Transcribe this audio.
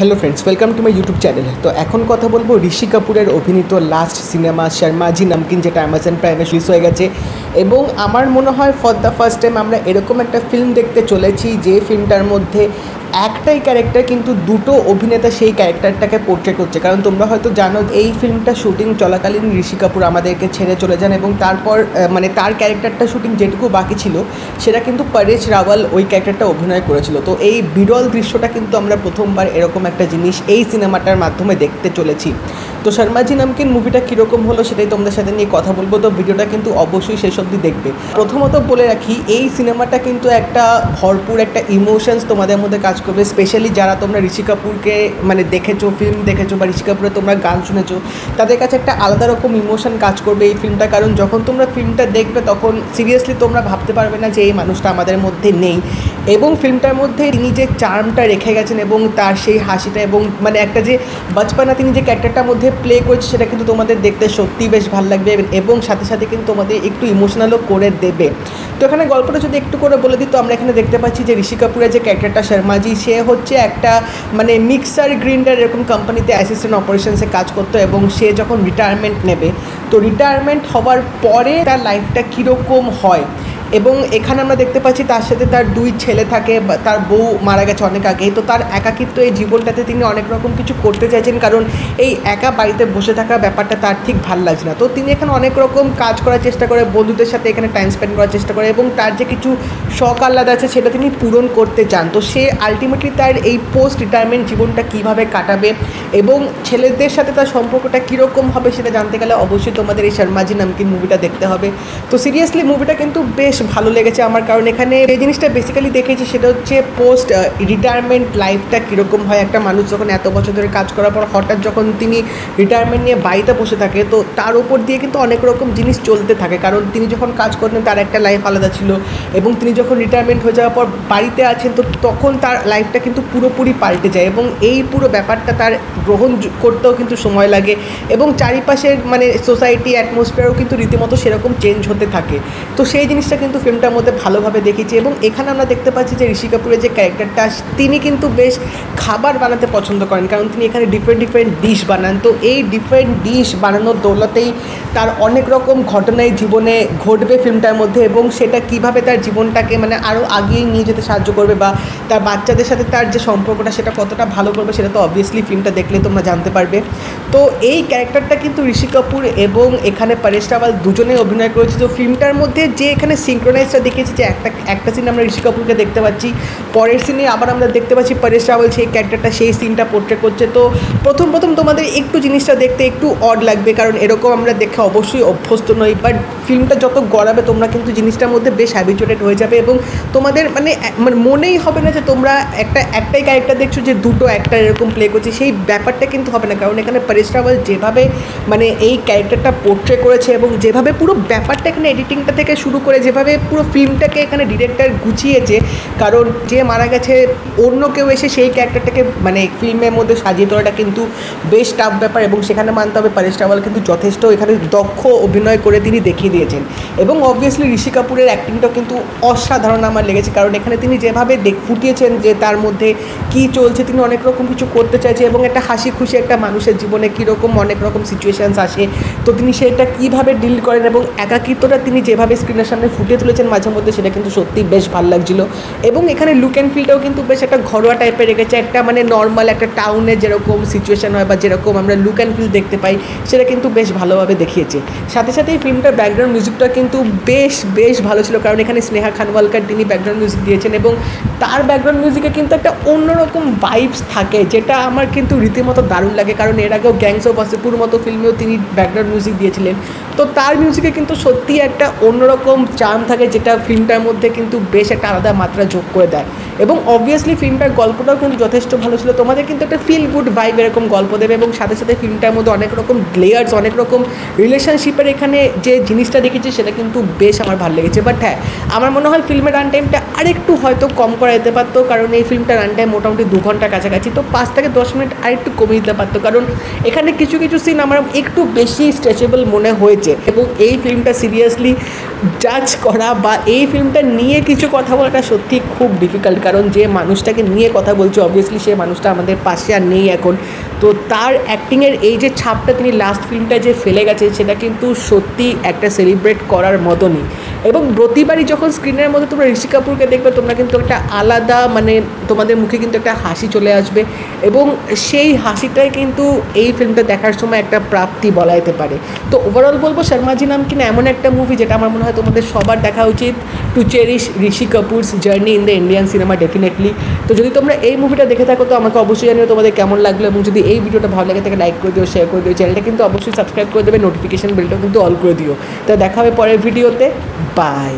Hello friends, welcome to my YouTube channel. তো এখন কথা বলবো ঋষি কাপুরের অভিনীত লাস্ট সিনেমা শর্মাজি নামকিন, যেটা অ্যামাজন প্রাইমে রিলিজ হয়ে গেছে। এবং আমার মনে হয় ফর দ্য ফার্স্ট টাইম আমরা এরকম একটা ফিল্ম দেখতে চলেছি যে ফিল্মটার মধ্যে একটাই ক্যারেক্টার কিন্তু দুটো অভিনেতা সেই ক্যারেক্টারটাকে পোর্ট্রে করছে। কারণ তোমরা হয়তো জানো এই ফিল্মটা শুটিং চলাকালীন ঋষি কাপুর আমাদেরকে ছেড়ে চলে যান এবং তারপর তার ক্যারেক্টারটা শুটিং যেটুকু বাকি ছিল সেটা কিন্তু পরেশ রাওয়াল ওই ক্যারেক্টারটা অভিনয় করেছিল। তো এই বিরল দৃশ্যটা কিন্তু আমরা প্রথমবার এরকম একটা জিনিস এই সিনেমাটার মাধ্যমে দেখতে চলেছি। তো শর্মাজি নামকিন মুভিটা কীরকম হলো সেটাই তোমাদের সাথে নিয়ে কথা বলবো। তো ভিডিওটা কিন্তু অবশ্যই শেষ অবধি দেখবে। প্রথমত বলে রাখি, এই সিনেমাটা কিন্তু একটা ভরপুর একটা ইমোশনস তোমাদের মধ্যে কাজ করবে। স্পেশালি যারা তোমরা ঋষি কাপুরকে দেখেছো, ফিল্ম দেখেছো বা ঋষি কাপুরের তোমরা গান শুনেছো, তাদের কাছে একটা আলাদা রকম ইমোশন কাজ করবে এই ফিল্মটা। কারণ যখন তোমরা ফিল্মটা দেখবে তখন সিরিয়াসলি তোমরা ভাবতে পারবে না যে এই মানুষটা আমাদের মধ্যে নেই। এবং ফিল্মটার মধ্যে তিনি যে চার্মটা রেখে গেছেন এবং তার সেই হাসিটা এবং একটা যে বচপনা তিনি যে ক্যারেক্টারটার মধ্যে প্লে করছে সেটা কিন্তু তোমাদের দেখতে সত্যিই বেশ ভালো লাগবে এবং সাথে সাথে কিন্তু তোমাদের একটু ইমোশনালও করে দেবে। তো এখানে গল্পটা যদি একটু করে বলে দিই, তো আমরা এখানে দেখতে পাচ্ছি যে ঋষি কাপুরের যে ক্যারেক্টারটা শর্মাজি, সে হচ্ছে একটা মিক্সার গ্রাইন্ডার এরকম কোম্পানিতে অ্যাসিস্ট্যান্ট অপারেশনসে কাজ করতো এবং সে যখন রিটায়ারমেন্ট নেবে, তো রিটায়ারমেন্ট হওয়ার পরে তার লাইফটা কীরকম হয়। এবং এখানে আমরা দেখতে পাচ্ছি তার সাথে তার দুই ছেলে থাকে, তার বউ মারা গেছে অনেক আগেই। তো তার একাকিত্ব এই জীবনটাতে তিনি অনেক রকম কিছু করতে চাইছেন, কারণ এই একা বাড়িতে বসে থাকা ব্যাপারটা তার ঠিক ভাল লাগছে না। তো তিনি এখানে অনেক রকম কাজ করার চেষ্টা করে, বন্ধুদের সাথে এখানে টাইম স্পেন্ড করার চেষ্টা করে এবং তার যে কিছু শখ আহ্লাদ আছে সেটা তিনি পূরণ করতে চান। তো সে আলটিমেটলি তার এই পোস্ট রিটায়ারমেন্ট জীবনটা কীভাবে কাটাবে এবং ছেলেদের সাথে তার সম্পর্কটা কীরকম হবে সেটা জানতে গেলে অবশ্যই তোমাদের এই শর্মাজি নামকিন মুভিটা দেখতে হবে। তো সিরিয়াসলি মুভিটা কিন্তু বেশ ভালো লেগেছে আমার, কারণ এখানে যে জিনিসটা বেসিক্যালি দেখেছি সেটা হচ্ছে পোস্ট রিটায়ারমেন্ট লাইফটা কীরকম হয়। একটা মানুষ যখন এত বছর ধরে কাজ করার পর হঠাৎ যখন তিনি রিটায়ারমেন্ট নিয়ে বাড়িতে বসে থাকে, তো তার উপর দিয়ে কিন্তু অনেক রকম জিনিস চলতে থাকে। কারণ তিনি যখন কাজ করতেন তার একটা লাইফ আলাদা ছিল এবং তিনি যখন রিটায়ারমেন্ট হয়ে যাওয়ার পর বাড়িতে আছেন, তো তখন তার লাইফটা কিন্তু পুরোপুরি পাল্টে যায় এবং এই পুরো ব্যাপারটা তার গ্রহণ করতেও কিন্তু সময় লাগে এবং চারিপাশের সোসাইটি অ্যাটমসফিয়ারও কিন্তু রীতিমতো সেরকম চেঞ্জ হতে থাকে। তো সেই জিনিসটা কিন্তু ফিল্মটার মধ্যে ভালোভাবে দেখেছি। এবং এখানে আমরা দেখতে পাচ্ছি যে ঋষি কাপুরের যে ক্যারেক্টারটা, তিনি কিন্তু বেশ খাবার বানাতে পছন্দ করেন, কারণ তিনি এখানে ডিফারেন্ট ডিশ বানান। তো এই ডিফারেন্ট ডিশ বানানোর দৌলতেই তার অনেক রকম ঘটনাই জীবনে ঘটবে ফিল্মটার মধ্যে এবং সেটা কিভাবে তার জীবনটাকে আরও আগিয়ে নিয়ে যেতে সাহায্য করবে বা তার বাচ্চাদের সাথে তার যে সম্পর্কটা সেটা কতটা ভালো করবে সেটা তো অবভিয়াসলি ফিল্মটা দেখলে তোমরা জানতে পারবে। তো এই ক্যারেক্টারটা কিন্তু ঋষি কাপুর এবং এখানে পরেশ রাওয়াল দুজনেই অভিনয় করেছে। তো ফিল্মটার মধ্যে যে এখানে সিনক্রোনাইজটা দেখেছি যে একটা সিন আমরা ঋষি কাপুরকে দেখতে পাচ্ছি, পরের সিনে আবার আমরা দেখতে পাচ্ছি পরেশ রাওয়াল সেই ক্যারেক্টারটা সেই সিনটা পোর্ট্রে করছে। তো প্রথম তোমাদের একটু জিনিসটা দেখতে একটু অড লাগবে, কারণ এরকম আমরা দেখে অবশ্যই অভ্যস্ত নই। বাট ফিল্মটা যত গড়াবে তোমরা কিন্তু জিনিসটার মধ্যে বেশ হ্যাবিচুয়েটেড হয়ে যাবে এবং তোমাদের মনেই হবে না যে তোমরা একটাই ক্যারেক্টার দেখছো যে দুটো অ্যাক্টার এরকম প্লে করছে, সেই ব্যাপারটা কিন্তু হবে না। কারণ এখানে পরেশ রাওয়াল যেভাবে এই ক্যারেক্টারটা পোর্ট্রে করেছে এবং যেভাবে পুরো ব্যাপারটা এখানে এডিটিংটা থেকে শুরু করে যেভাবে পুরো ফিল্মটাকে এখানে ডিরেক্টর গুছিয়েছে, কারণ যে মারা গেছে অন্য কেউ এসে সেই ক্যারেক্টারটাকে ফিল্মের মধ্যে সাজিয়ে তোলাটা কিন্তু বেশ টাফ ব্যাপার এবং সেখানে মানতে হবে পরেশ রাওয়াল কিন্তু যথেষ্ট এখানে দক্ষ অভিনয় করে তিনি দেখিয়ে দিয়েছেন। এবং অবভিয়াসলি ঋষি কাপুরের অ্যাক্টিংটাও কিন্তু অসাধারণ আমার লেগেছে, কারণ এখানে তিনি যেভাবে ফুটিয়েছেন যে তার মধ্যে কী চলছে, তিনি অনেক রকম কিছু করতে চাইছে এবং একটা হাসি খুশি একটা মানুষের জীবনে কীরকম অনেক রকম সিচুয়েশানস আসে, তো তিনি সেটা কীভাবে ডিল করেন এবং একাকিত্বটা তিনি যেভাবে স্ক্রিনের সামনে ফুটিয়ে তুলেছেন মাঝে মধ্যে, সেটা কিন্তু সত্যিই বেশ ভালো লাগছিলো। এবং এখানে লুক অ্যান্ড ফিলটাও কিন্তু বেশ একটা ঘরোয়া টাইপের রেখেছে, একটা নর্মাল একটা টাউনে যেরকম সিচুয়েশান হয় বা যেরকম আমরা লুক অ্যান্ড ফিল দেখতে পাই সেটা কিন্তু বেশ ভালোভাবে দেখিয়েছে। সাথে সাথে এই ফিল্মটার ব্যাকগ্রাউন্ড মিউজিকটা কিন্তু বেশ ভালো ছিল, কারণ এখানে স্নেহা খানওয়ালকার তিনি ব্যাকগ্রাউন্ড মিউজিক দিয়েছেন এবং তার ব্যাকগ্রাউন্ড মিউজিকে কিন্তু একটা অন্যরকম ভাইবস থাকে, যেটা আমার কিন্তু রীতিমতো দারুণ লাগে। কারণ এর আগেও গ্যাংস অফ ওয়াসেপুর মতো ফিল্মেও তিনি ব্যাকগ্রাউন্ড মিউজিক দিয়েছিলেন। তো তার মিউজিকে কিন্তু সত্যিই একটা অন্যরকম চার্ম থাকে, যেটা ফিল্মটার মধ্যে কিন্তু বেশ একটা আলাদা মাত্রা যোগ করে দেয়। এবং অবভিয়াসলি ফিল্মটার গল্পটাও কিন্তু যথেষ্ট ভালো ছিল, তোমাদের কিন্তু একটা ফিল গুড ভাইব এরকম গল্প দেবে এবং সাথে সাথে ফিল্মটার মধ্যে অনেক রকম লেয়ার্স, অনেক রকম রিলেশনশিপের এখানে যে জিনিসটা দেখেছি সেটা কিন্তু বেশ আমার ভালো লেগেছে। বাট হ্যাঁ, আমার মনে হয় ফিল্মের রান টাইমটা আরেকটু হয়তো কম করা যেতে পারতো, কারণ এই ফিল্মটার রান টাইম মোটামুটি 2 ঘন্টার কাছাকাছি, তো 5 থেকে 10 মিনিট আরেকটু কমিয়ে দিতে পারতো, কারণ এখানে কিছু কিছু সিন আমার একটু বেশি স্ট্রেচেবল মনে হয়েছে। এবং এই ফিল্মটা সিরিয়াসলি জাজ করা বা এই ফিল্মটা নিয়ে কিছু কথা বলাটা সত্যি খুব ডিফিকাল্ট, কারণ যে মানুষটাকে নিয়ে কথা বলছে অবভিয়াসলি সে মানুষটা আমাদের পাশে আর নেই এখন। তো তার অ্যাক্টিংয়ের এই যে ছাপটা তিনি লাস্ট ফিল্মটা যে ফেলে গেছে সেটা কিন্তু সত্যি একটা সেলিব্রেট করার মতনই। এবং প্রতিবারই যখন স্ক্রিনের মধ্যে তোমরা ঋষি কাপুরকে দেখবে তোমরা কিন্তু একটা আলাদা মানে তোমাদের মুখে কিন্তু একটা হাসি চলে আসবে, এবং সেই হাসিটাই কিন্তু এই ফিল্মটা দেখার সময় একটা প্রাপ্তি বলা যেতে পারে। তো ওভারঅল বলবো শর্মাজি নামকিন এমন একটা মুভি যেটা আমার মনে হয় তোমাদের সবার দেখা উচিত, to cherish Rishi Kapoor's journey in the Indian cinema definitely. তো যদি তোমরা এই মুভিটা দেখে থাকো তো আমাকে অবশ্যই জানিও তোমাদের কেমন লাগলো, এবং যদি এই ভিডিওটা ভালো লাগে থাকে লাইক করে দিও, শেয়ার করে দিও, চ্যানেলটা কিন্তু অবশ্যই সাবস্ক্রাইব করে দেবে, নোটিফিকেশন বেলটাও কিন্তু অল করে দিও। তো দেখা হবে পরের ভিডিওতে, বাই।